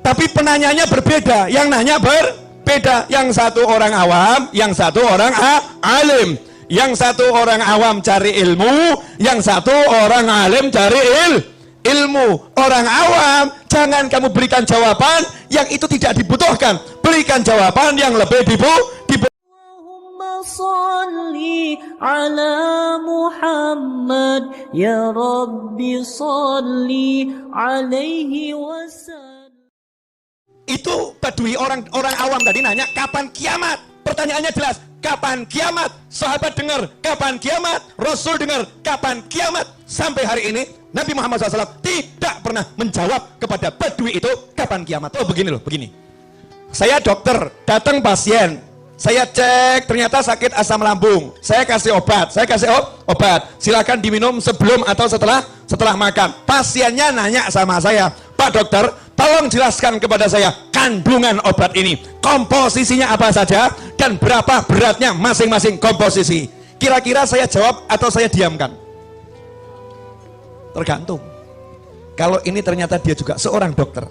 tapi penanyanya berbeda. Yang nanya berbeda. Yang satu orang awam, yang satu orang alim. Yang satu orang awam cari ilmu, yang satu orang alim cari ilmu. Orang awam, jangan kamu berikan jawaban yang itu tidak dibutuhkan. Berikan jawaban yang lebih dibutuhkan. Allahumma salli ala Muhammad, ya Rabbi salli alaihi wasallam. Itu Badui, orang awam tadi nanya, kapan kiamat? Pertanyaannya jelas, kapan kiamat? Sahabat dengar, kapan kiamat? Rasul dengar, kapan kiamat? Sampai hari ini Nabi Muhammad SAW tidak pernah menjawab kepada Badui itu kapan kiamat. Oh begini loh, begini. Saya dokter, datang pasien, saya cek ternyata sakit asam lambung, saya kasih obat, silakan diminum sebelum atau setelah makan. Pasiennya nanya sama saya, Pak dokter, tolong jelaskan kepada saya kandungan obat ini, komposisinya apa saja dan berapa beratnya masing-masing komposisi. Kira-kira saya jawab atau saya diamkan? Tergantung. Kalau ini ternyata dia juga seorang dokter,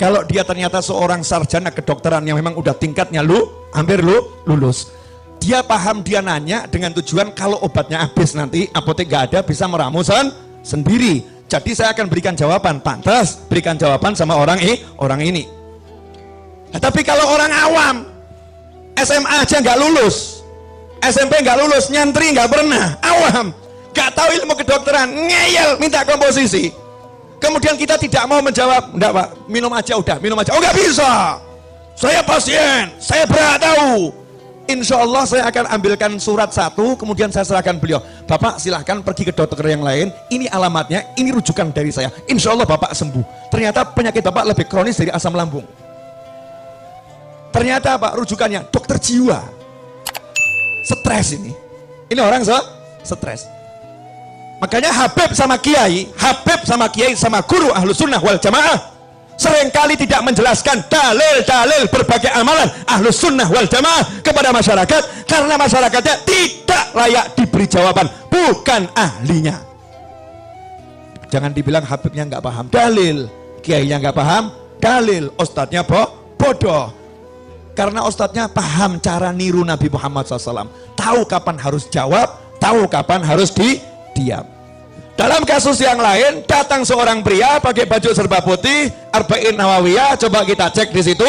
kalau dia ternyata seorang sarjana kedokteran yang memang udah tingkatnya hampir lulus, dia paham, dia nanya dengan tujuan kalau obatnya habis nanti apotek gak ada, bisa meramu sendiri. Jadi saya akan berikan jawaban, pantas berikan jawaban sama orang ini. Nah, tapi kalau orang awam, SMA aja nggak lulus, SMP nggak lulus, nyantri nggak pernah, awam, nggak tahu ilmu kedokteran, ngeyel minta komposisi. Kemudian kita tidak mau menjawab, enggak Pak, minum aja udah, minum aja. Oh nggak bisa, saya pasien, saya berhak tahu. Insya Allah saya akan ambilkan surat satu, kemudian saya serahkan beliau. Bapak silahkan pergi ke dokter yang lain, ini alamatnya, ini rujukan dari saya. Insya Allah Bapak sembuh. Ternyata penyakit Bapak lebih kronis dari asam lambung. Ternyata Pak rujukannya dokter jiwa. Stres ini. Ini orang stres. Makanya Habib sama Kiai sama guru Ahlus Sunnah wal Jamaah seringkali tidak menjelaskan dalil-dalil berbagai amalan Ahlus Sunnah wal Jamaah kepada masyarakat, karena masyarakatnya tidak layak diberi jawaban, bukan ahlinya. Jangan dibilang Habibnya nggak paham dalil, Kiainya nggak paham dalil, ustadznya bodoh. Karena ustadznya paham cara niru Nabi Muhammad SAW, tahu kapan harus jawab, tahu kapan harus diam. Dalam kasus yang lain, datang seorang pria pakai baju serba putih, Arba'in Nawawiyah, coba kita cek di situ,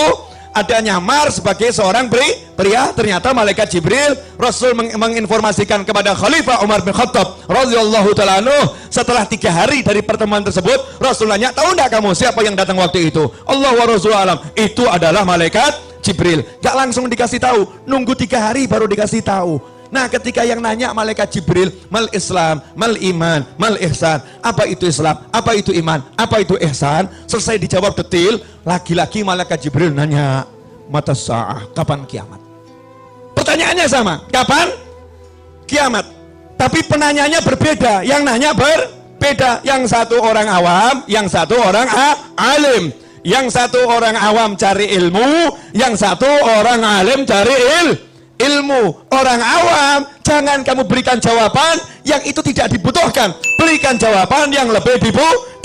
ada nyamar sebagai seorang pria, ternyata malaikat Jibril. Rasul menginformasikan kepada Khalifah Umar bin Khattab radhiyallahu ta'ala anhu, setelah 3 hari dari pertemuan tersebut, Rasul nanya, tahu enggak kamu siapa yang datang waktu itu? Allah wa Rasul alam, itu adalah malaikat Jibril. Gak langsung dikasih tahu, nunggu 3 hari baru dikasih tahu. Nah ketika yang nanya malaikat Jibril, mal Islam, mal iman, mal ihsan, apa itu Islam, apa itu iman, apa itu ihsan, selesai dijawab detail, lagi-lagi malaikat Jibril nanya, mata sa'ah, kapan kiamat? Pertanyaannya sama, kapan kiamat? Tapi penanyanya berbeda, yang nanya berbeda. Yang satu orang awam, yang satu orang alim. Yang satu orang awam cari ilmu, yang satu orang alim cari ilmu. Orang awam, jangan kamu berikan jawaban yang itu tidak dibutuhkan. Berikan jawaban yang lebih dibutuhkan.